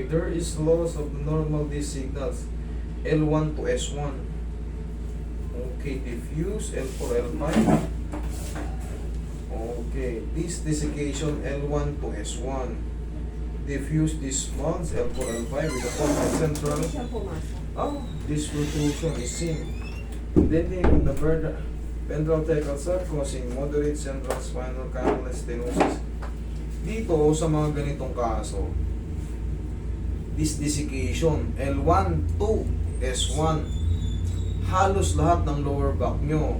Okay, there is loss of the normal these signals. L1 to S1. Okay, diffuse L4, L5. Okay, this desiccation L1 to S1. Diffuse this bonds L4, L5 with the point central. Hindi siya pumasok. Oh, this protrusion is seen. Denting in the ventral thecal sac causing moderate central spinal canal stenosis. Dito sa mga ganitong kaso, this desiccation L1 to S1, halos lahat ng lower back nyo.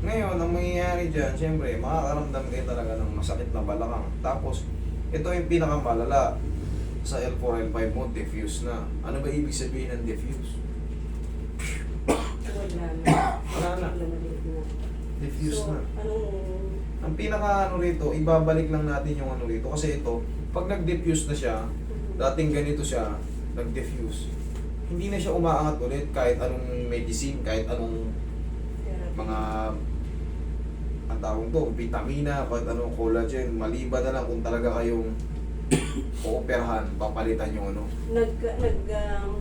Ngayon, ang mangyayari dyan, syempre, makakaramdam kayo talaga ng masakit na balakang. Tapos, ito yung pinakamalala sa L4, L5 mo, diffuse na. Ano ba ibig sabihin ng diffuse? Wala na. Wala na. Lumalik na. Diffuse So, na. anong... Ang pinaka ano rito, ibabalik lang natin yung ano rito. Kasi ito, pag nag-diffuse na siya, dating ganito siya, nag-diffuse. Hindi na siya umaangat ulit kahit anong medicine, kahit anong mga ang tawag to, vitamina, kahit anong collagen, maliban na lang kung talaga kayong ooperahan, papalitan yung ano.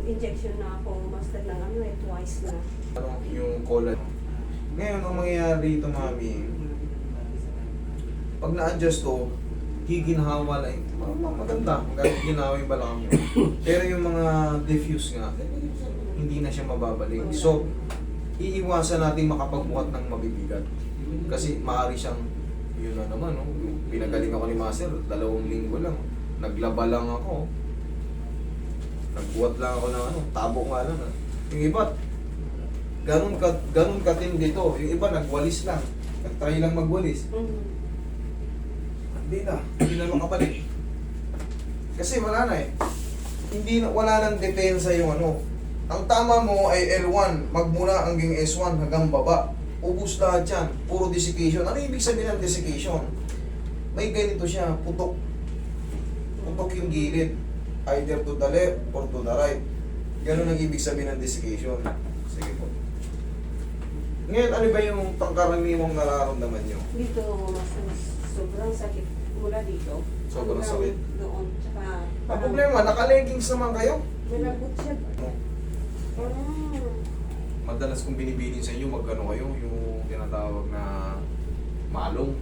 Injection na ako, master ng ano twice na. Ano, yung collagen. Ngayon, ang mangyayari dito, mami, pag na-adjust to, higinhawa lang. Maganda, ginawa yung balakang nyo. Pero yung mga diffuse nga, hindi na siya mababalik. So, iiwasan natin makapagbuhat ng mabibigat. Kasi maaari siyang, yun na naman, no? Pinagaling ako ni Master, 2 linggo lang. Naglaba lang ako. Nagbuhat lang ako ng ano, tabo nga lang. Yung iba, ganun katindi to. Yung iba, nagwalis lang. Nag-try lang magwalis. Hindi na makabalik. Kasi wala na eh. Wala nang depensa yung ano. Ang tama mo ay L1, magmula hanggang S1 hanggang baba. Ubus lahat yan. Puro desiccation. Ano ibig sabihin ng desiccation? May ganito siya, putok. Putok yung gilid. Either to the left or to the right. Ganun ang ibig sabihin ng desiccation. Sige po. Ngayon, ano ba yung pangkaraniwang nararamdaman nyo? Dito, sobrang sakit mula dito. Sobrang sakit? Doon, tsaka... Ang problema, naka-leggings naman kayo. Malabot siya. Madalas kong binibilin sa inyo, magkano kayo, yung tinatawag na malong.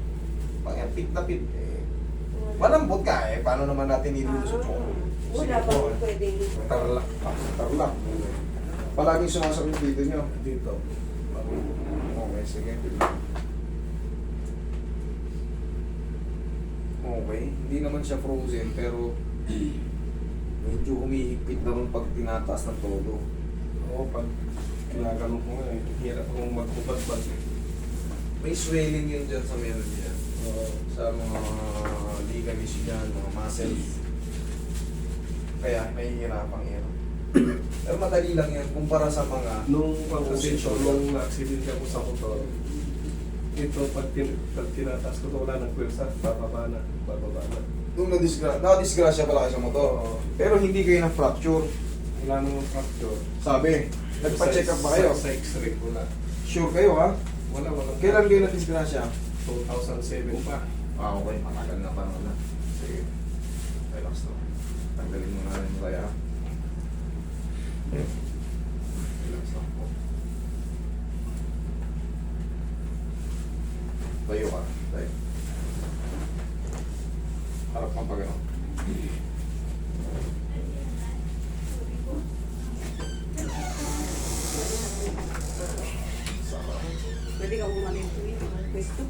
Pag pit na pit, malambot ka eh. Paano naman natin ilulusot mo? Wala ba pwedeng... Tarlak. Tarlak. Palaging sumasakit dito nyo. Dito. Okay, sige. Okay, hindi naman siya frozen pero medyo humihigpit naman pag tinataas ng todo. Oo, pag ginagano ko nga eh, hirap akong magpupad-pad eh. May swelling yun dyan sa meron dyan. Sa mga ligaments dyan, mga muscles. Kaya nahihirapang yan. Pero madali lang yan kumpara sa mga Nung pag-posisyon, Posisyon. nung na-accident ako sa motor, ito pag tinataas ko ito, wala ng pwersa, bababa na. nung na-disgrasya pala kayo sa motor. Oo. Pero hindi kayo na-fracture. Wala nang fracture. Sabi, nagpa-check up ba kayo? Sa x-ray, wala. Sure kayo ha? Wala. Kailan kayo na-disgrasya? 2007 pa. Okay, matagal na pa naman. Sige. Relax na. Tanggalin mo na rin yung kaya. Relax lang po. Tayo ka. Tayo. Harap kang pa gano'n. Pwede ka bumalik dito. Pwesto.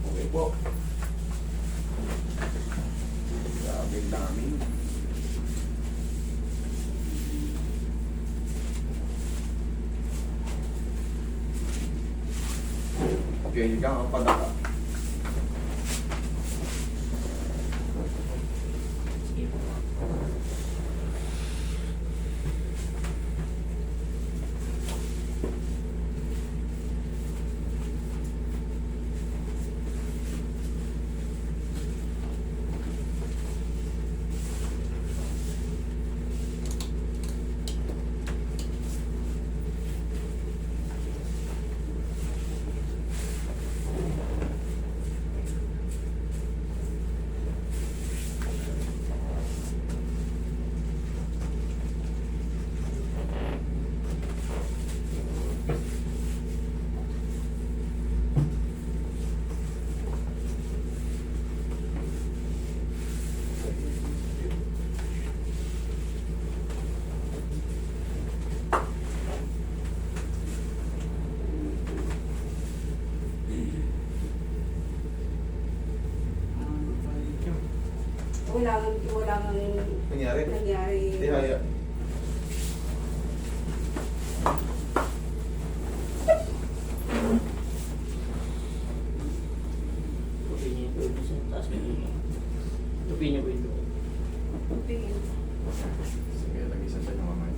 Okay po. Grabe dami. Okay, higa ang padaka. wala kang Nangyari? nangyari. Tihaya. Tupi niya yung tuloy sa taas ng ulo. Tupi niya po yung tuloy. Tingin. Sige, lagi sa inyo kamay.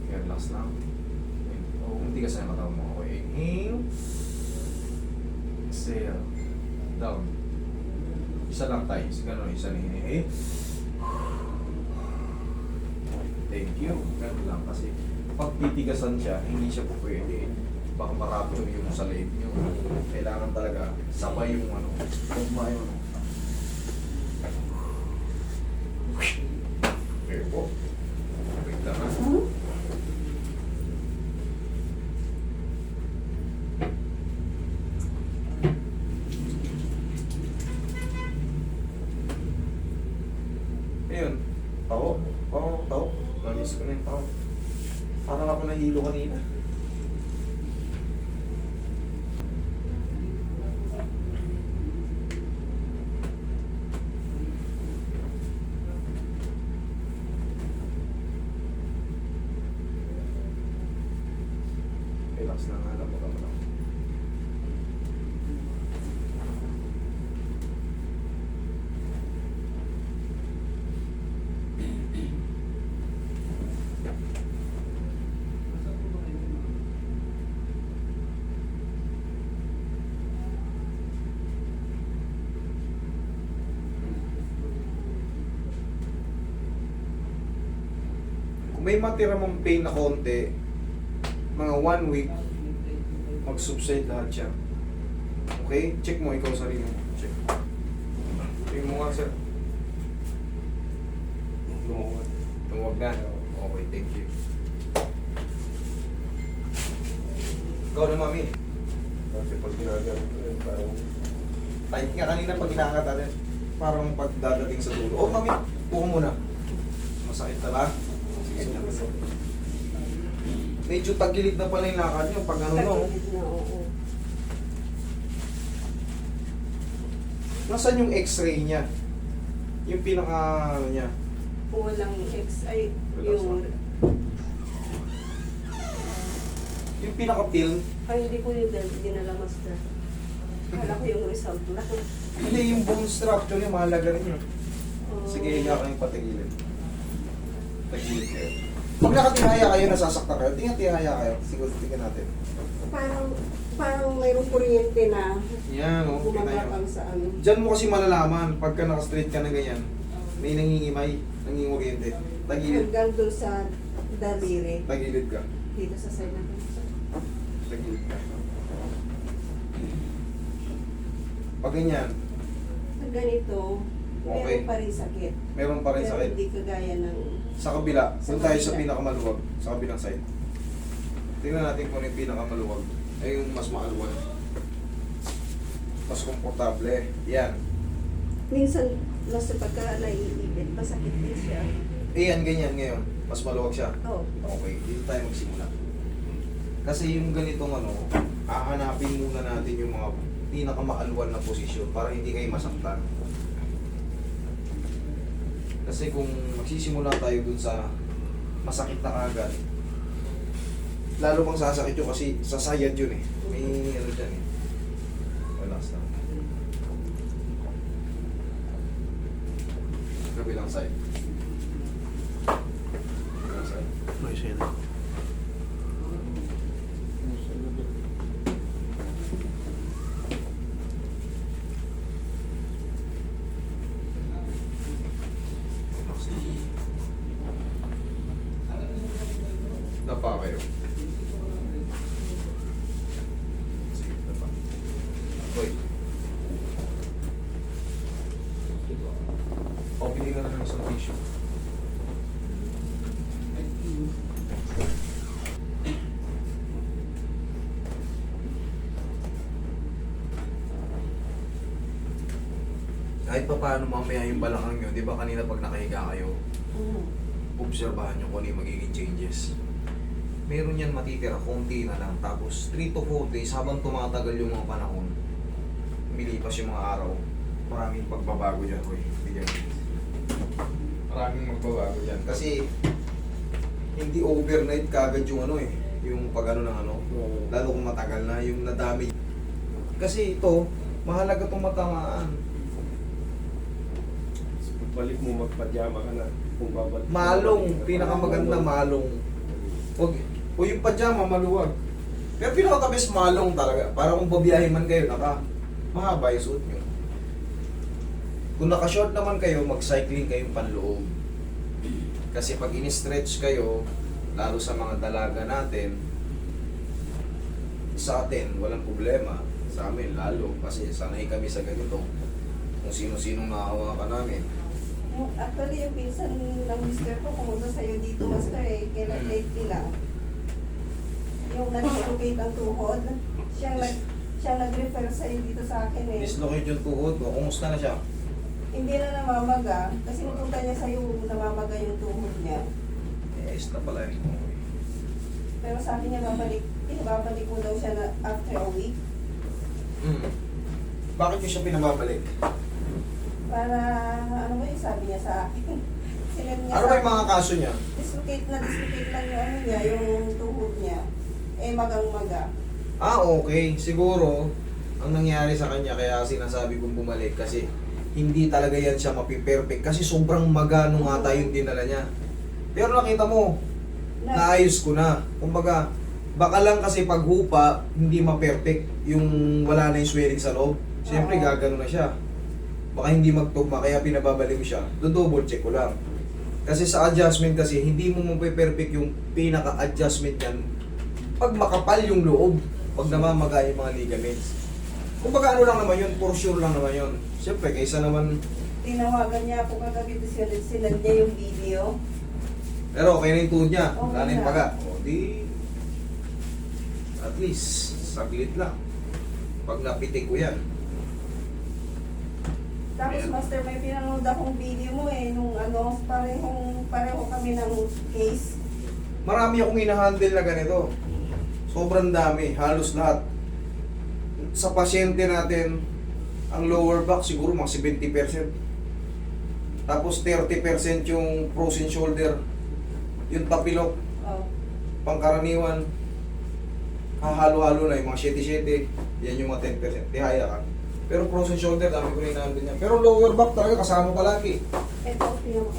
Okay, relax lang. Oh, hindi ka sa mata mo. Okay, inhale. Exhale. Down. Isa lang tayo. Ganun, isa na inhale. Thank you. Ganun lang kasi pag titigasan siya, hindi siya po pwede. Baka marapture yung sa leg nyo. Kailangan talaga sabay yung ano, tugma yung ano. Okay po. Wait lang ha. Ayun. Tao. Nalis ko na yung tao. Parang ako nahilo kanina. Relax na nga lang. Baka mo lang. Kung may matira mong pain na konti, mga 1 week, mag-subside lahat siya. Okay? Check mo ikaw sarili mo. Check. Check mo nga, sir. Lumuwan. Tumuwag na. Okay, thank you. Ikaw na, mami. Kasi pag ginagawa ko yun, parang Tight nga kanina pag inaangat natin. Parang pagdadating sa dulo. Oh, mami, buko muna. Masakit na ba? Sige, na. Medyo tagilid na pala yung lakad nyo pag ano no. Tagilid na, oo. Nasaan yung x-ray niya? Yung pinaka ano niya. Kung walang ay Relax yung... Yung pinaka-film. Ay, hindi ko yung dinala, master. Kala ko yung result lang. Hindi, yung bone structure niya mahalaga rin yun. Oo. Sige, higa kayong patigilid. Tagilid kayo. Pag nakatihaya kayo, nasasaktan kayo. Tingnan-tihaya kayo. Siguro, tingnan natin. Parang mayroong kuryente na Yan, o. Kita nyo. bumabakal sa ano. Diyan mo kasi malalaman, pagka naka-straight ka na ganyan, may nangingimay, nanginguryente. Tagilid. Hanggang doon sa daliri. Tagilid ka. Dito sa side natin. Tagilid ka. Pag ganyan, Pag ganito, Okay. meron pa rin sakit. meron pa rin Pero sakit. hindi kagaya ng... Sa kabila, Sa doon tayo sa kabila. pinakamaluwag, sa kabilang side. Tingnan natin kung ano yung pinakamaluwag. Ay yung mas maaluwag. Mas komportable. Yan. Minsan, nasa pagka naiibit, masakit din siya. Yan, ganyan ngayon. Mas maluwag siya. Oh. Okay, dito tayo magsimula. Kasi yung ganitong ano, hahanapin muna natin yung mga pinakamaaluan na posisyon para hindi kayo masaktan. Kasi kung magsisimula tayo dun sa masakit na kagad, lalo pang sasakit yun kasi sasayad yun eh. May ano dyan eh. Relax lang. Kabilang side. Kabilang side. May sila. Dapa kayo. Sige, dapa. Hoy. O, pili ka na ng isang tissue. Kahit pa paano mamaya yung balakang nyo, di ba kanina pag nakahiga kayo, obserbahan nyo kung ano yung magiging changes. Meron yan matitira, konti na lang. Tapos 3 to 4 days habang tumatagal yung mga panahon, Milipas yung mga araw. Maraming pagbabago dyan, Roy. Bigyan. Maraming magbabago dyan. Kasi, hindi overnight kagad yung ano eh. Yung pag ano ng ano. Lalo kung matagal na, yung nadami. Kasi ito, mahalaga itong matamaan. Balik mo magpadyama ka na. Kung babalik. Malong, pinakamaganda malong. Huwag, o yung pajama, maluwag. Pero pinakatabis malong talaga. Para kung babiyahin man kayo, mahaba yung suot nyo. Kung naka-short naman kayo, mag-cycling kayong panloob. Kasi pag in-stretch kayo, lalo sa mga dalaga natin, sa atin, walang problema. Sa amin, lalo. Kasi sanay kami sa ganito. Kung sino-sinong nakahawakan namin. Actually, yung pinsan ng mister ko, pumunta sa'yo dito, master eh, kailan lately lang. Yung nag-relocate ang tuhod, siya nag-refer sa'yo dito sa akin eh. Dislocate yung tuhod ko. Kumusta na siya? Hindi na namamaga, kasi napunta niya sa'yo, namamaga yung tuhod niya. Ayos na pala yun. Pero sabi niya, babalik mo daw siya na after a week. Bakit nyo siya pinababalik? Para, ano ba yung sabi niya sa akin? Sinend niya Ano ba yung mga kaso niya? dislocate lang yung ano niya, yung tuhod niya. Eh, magang-maga. Ah, okay. Siguro, ang nangyari sa kanya, kaya sinasabi kong bumalik, kasi hindi talaga yan siya mapiperfect. Kasi sobrang magano nga tayo yung dinala niya. Pero nakita mo, naayos ko na. Kumbaga, baka lang kasi paghupa, hindi ma-perfect yung wala na yung swelling sa loob. Siyempre, Oo. gagano na siya. Baka hindi magtugma, kaya pinababalik mo siya. Double check ko lang. Kasi sa adjustment kasi, hindi mo mape-perfect yung pinaka-adjustment yan pag makapal yung loob, pag namamaga yung mga ligaments. Kumbaga ano lang naman yun, for sure lang naman yun. Siyempre, kaysa naman, Tinawagan niya ako kagabi, sinend niya yung video. pero okay na yung tuhod niya, Okay wala na yung na. paga. O di, at least, saglit lang. Pag napitik ko yan. Tapos Ayan. master, may pinanood akong video mo eh, nung ano, pareho kami ng case. Marami akong hinahandle na ganito. Sobrang dami, halos lahat. Sa pasyente natin, ang lower back siguro mga 70%. Tapos 30% yung frozen shoulder. Yung tapilok, Oh. pangkaraniwan. Hahalo-halo na yung mga 7-7. Yan yung mga 10%. Tihaya ka. Pero frozen shoulder, dami ko na hinahandle niya. Pero lower back talaga kasama palagi. Ito,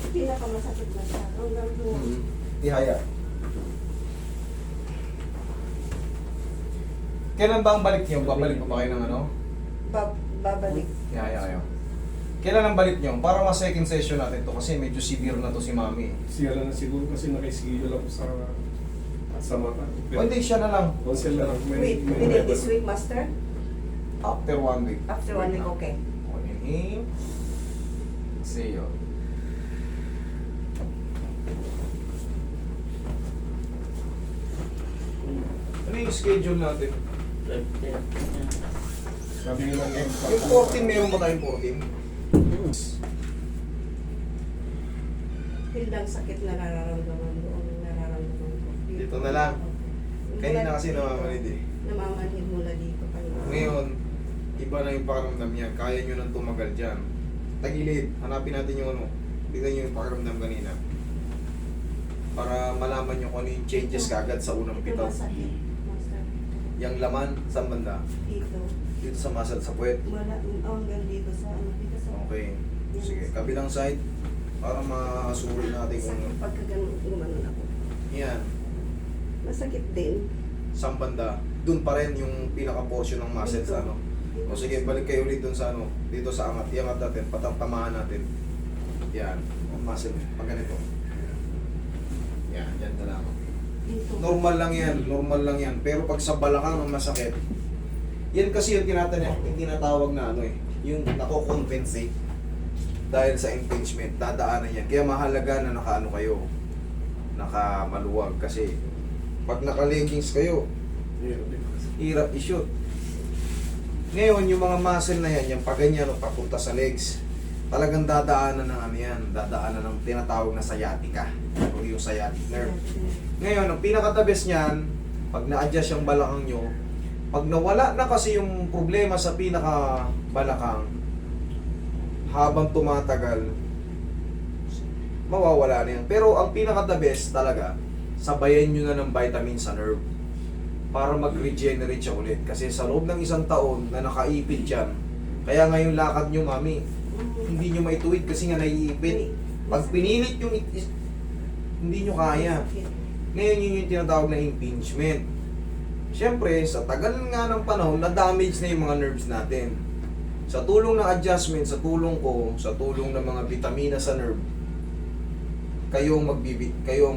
pinakamasakit na siya. Hanggang doon. Tihaya. Kailan ba ang balik niyo? Babalik pa ba kayo ng ano? Babalik. Tihaya kayo. Kailan ang balik niyo? Para mas second session natin to kasi medyo severe na to si Mami. Siya lang na siguro kasi nakasigil ako sa mata. O hindi, siya na lang. Consel lang. Wait, within this week, master? After 1 week. After 1 week, okay. O, inhale. Exhale. Ano yung schedule natin? Sabi nila ng Yung 14, meron ba tayong 14? Feel lang sakit na nararamdaman doon, nararamdaman ko. Dito na lang. Kanina kasi namamanid eh. Namamanhid mula dito kayo. Ngayon, iba na yung pakiramdam niya. Kaya nyo nang tumagal dyan. Tagilid. Hanapin natin yung ano. Tignan nyo yung pakiramdam kanina. Para malaman nyo kung ano yung changes kagad sa unang Ito pitaw. masakit, master. Yung laman, sa banda. Dito. Dito sa muscle, sa puwet. Hanggang dito sa ano, dito sa... Okay. Sige, kabilang side. Para makasuri natin kung... Sakit pagka ganun, gumanon ako. Yan. Masakit din. Sa banda. Doon pa rin yung pinaka-portion ng muscle sa ano. O sige, balik kayo ulit dun sa ano. Dito sa angat. Iangat natin. Patatamaan natin. Yan. O muscle. Pag ganito. Yan. Yan na lang. Dito. Normal lang yan. Normal lang yan. Pero pag sa balakang ang masakit, yan kasi yung tinatawag na ano eh. Yung nako-compensate. Dahil sa impingement. Dadaanan yan. Kaya mahalaga na nakaano kayo. Nakamaluwag. Kasi pag naka-leggings kayo, hirap i-shoot. Ngayon, yung mga muscle na yan, yung pag ganyan, papunta sa legs, talagang dadaanan ng ano yan, dadaanan ng tinatawag na sciatica, o yung sciatic nerve. Ngayon, ang pinaka-the best niyan, pag na-adjust yung balakang nyo, Pag nawala na kasi yung problema sa pinakabalakang, habang tumatagal, mawawala na yan. Pero ang pinaka-the best talaga, sabayan nyo na ng vitamin sa nerve para mag-regenerate siya ulit. Kasi sa loob ng isang taon na nakaipit yan, kaya ngayon lakad nyo, mami, hindi nyo maituwid kasi nga naiipit. Pag pinilit yung hindi nyo kaya. Ngayon yun yung tinatawag na impingement. Siyempre, sa tagal nga ng panahon, na-damage na yung mga nerves natin. Sa tulong ng adjustment, sa tulong ko, sa tulong ng mga vitamina sa nerve, kayo ang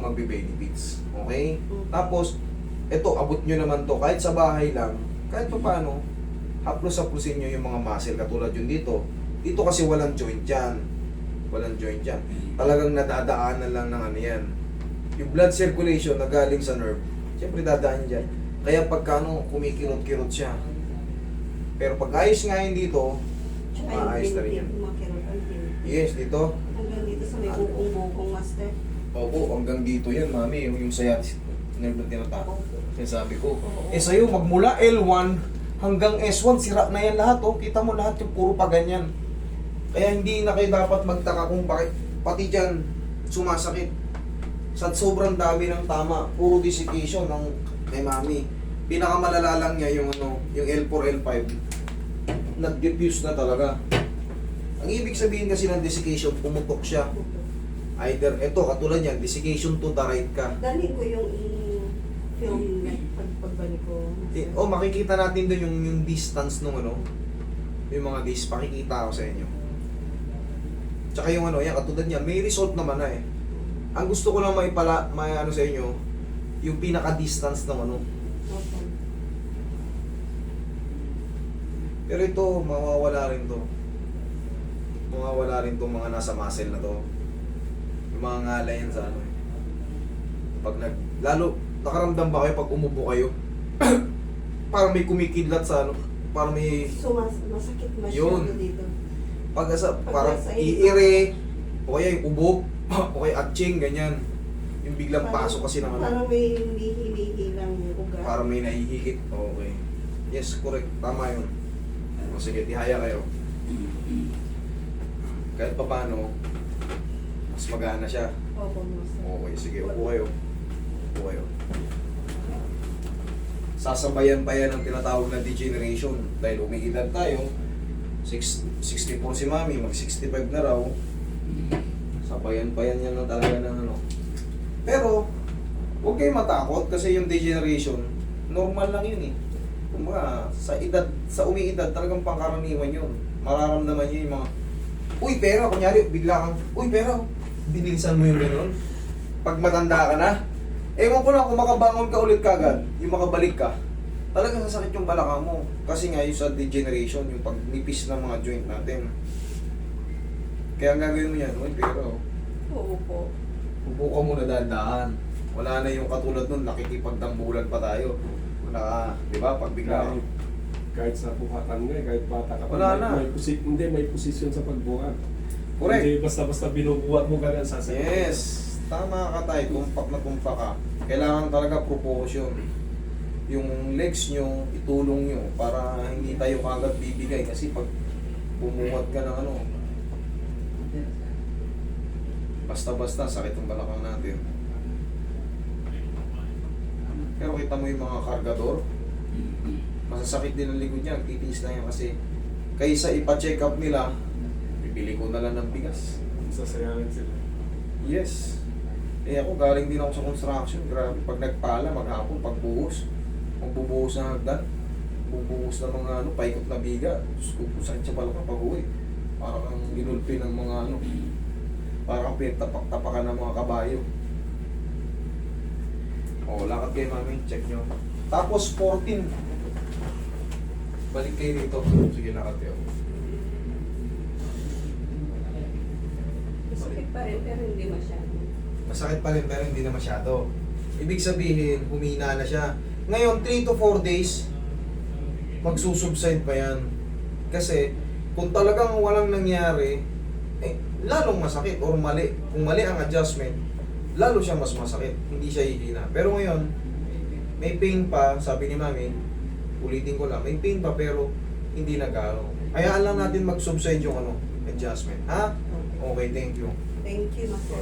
magbe-benefits. Okay? Tapos, ito, abot nyo naman to, kahit sa bahay lang, kahit pa paano, haplos-haplosin nyo yung mga muscle, katulad yun dito. Dito kasi walang joint yan. Walang joint yan. Talagang nadadaanan lang ng ano yan. Yung blood circulation na galing sa nerve, siyempre dadaan dyan. Kaya pagka ano, kumikirot-kirot siya. Pero pag ayos nga yun dito, maayos na rin yan. Yes, dito. Hanggang dito sa may bukong-bukong, master. Opo, hanggang dito yan, mami. Yung sciatic nerve na tinatawag. Sinasabi ko. Oo. Eh sa'yo, magmula L1 hanggang S1, sira na yan lahat. Oh. Kita mo lahat yung puro pa ganyan. Kaya hindi na kayo dapat magtaka kung bakit pati dyan sumasakit. Sa sobrang dami ng tama, puro desiccation ng kay mami. Pinakamalala lang niya yung ano, yung L4, L5. Nag-diffuse na talaga. Ang ibig sabihin kasi ng desiccation, pumutok siya. Either, eto, katulad yan, desiccation to the right ka. Dalhin ko yung film na pagbalik ko. Makikita natin doon yung distance nung ano, yung mga pakikita ko sa inyo. Tsaka yung ano, yan, katulad yan, may result naman na eh. Ang gusto ko lang may ano sa inyo, yung pinaka-distance ng ano. Okay. Pero ito, mawawala rin to. Mawawala rin tong mga nasa muscle na to. Yung mga ngalay yan sa ano eh. Pag lalo, nakaramdam ba kayo pag umupo kayo? Parang may kumikidlat sa ano, parang may, Masakit Yun. masyado dito. parang nasa iire, o kaya yung ubo, o kaya atching, ganyan. Yung biglang pasok kasi naman. Parang may lihi-lihi lang yung ugat. Parang may nahihigit. Okay. Yes, correct. Tama yun. O sige, tihaya kayo. Kahit pa paano, mas magana siya. Opo, master. Okay, sige, upo kayo. Upo kayo. Sasabayan pa yan ang tinatawag na degeneration. Dahil umiidad tayo, 64 si mami, mag 65 na raw. Sabayan pa yan ng talaga ng ano. Pero, huwag kayo matakot kasi yung degeneration, normal lang yun eh. Kumbaga, sa umiidad, talagang pangkaraniwan yun. Mararamdaman nyo yung mga, uy, pera, kunyari, bigla kang, uy, pera, binilisan mo yung gano'n. Pag matanda ka na, ewan ko na kung makabangon ka ulit kagad, yung makabalik ka, talagang sasakit yung balakang mo. Kasi nga yung sa degeneration, yung pagnipis ng mga joint natin. Kaya ang gagawin mo yan, uy, pera, Oo po. upo ka muna dahan-dahan. Wala na yung katulad nun, nakikipagtambulan pa tayo. Di ba, pag bigla, Kahit sa buhatan nga, kahit bata ka pa, Wala na. may posisyon sa pagbuhat. correct. Hindi basta-basta binubuhat mo ganyan sa Yes, tama ka tayo, tumpak na tumpak ka. Kailangan talaga proportion. Yung legs nyo, itulong nyo para hindi tayo kagad bibigay. Kasi pag bumuhat ka ng ano, basta-basta sakit ang balakang natin. Pero kita mo yung mga kargador, masasakit din ang likod niya, titiis na yan kasi kaysa ipa-check up nila, bibili ko na lang ng bigas. Sasayangan sila. Yes. Eh ako galing din ako sa construction. Grabe, pag nagpala, maghapon, pagbuhos. Magbubuhos ng hagdan. Bubuhos ng mga ano, paikot na biga. Diyos ko, sakit siya pala kapag uwi. Parang ang ginulpi ng mga ano. Parang pinagtapak-tapakan ng mga kabayo. O, lakad kayo mami, check nyo. Tapos 14. Balik kayo dito. Sige, lakad kayo. Masakit pa rin, pero hindi masyado. Masakit pa rin pero hindi na masyado. Ibig sabihin, humina na siya. Ngayon, 3 to 4 days, magsusubside pa yan. Kasi, kung talagang walang nangyari, lalong masakit or mali. Kung mali ang adjustment, lalo siya mas masakit. Hindi siya hihina. Pero ngayon, may pain pa, sabi ni mami, Ulitin ko lang, may pain pa pero hindi na gaano. Hayaan lang natin mag-subside yung ano, adjustment. Ha? Okay, thank you. Thank you, Master.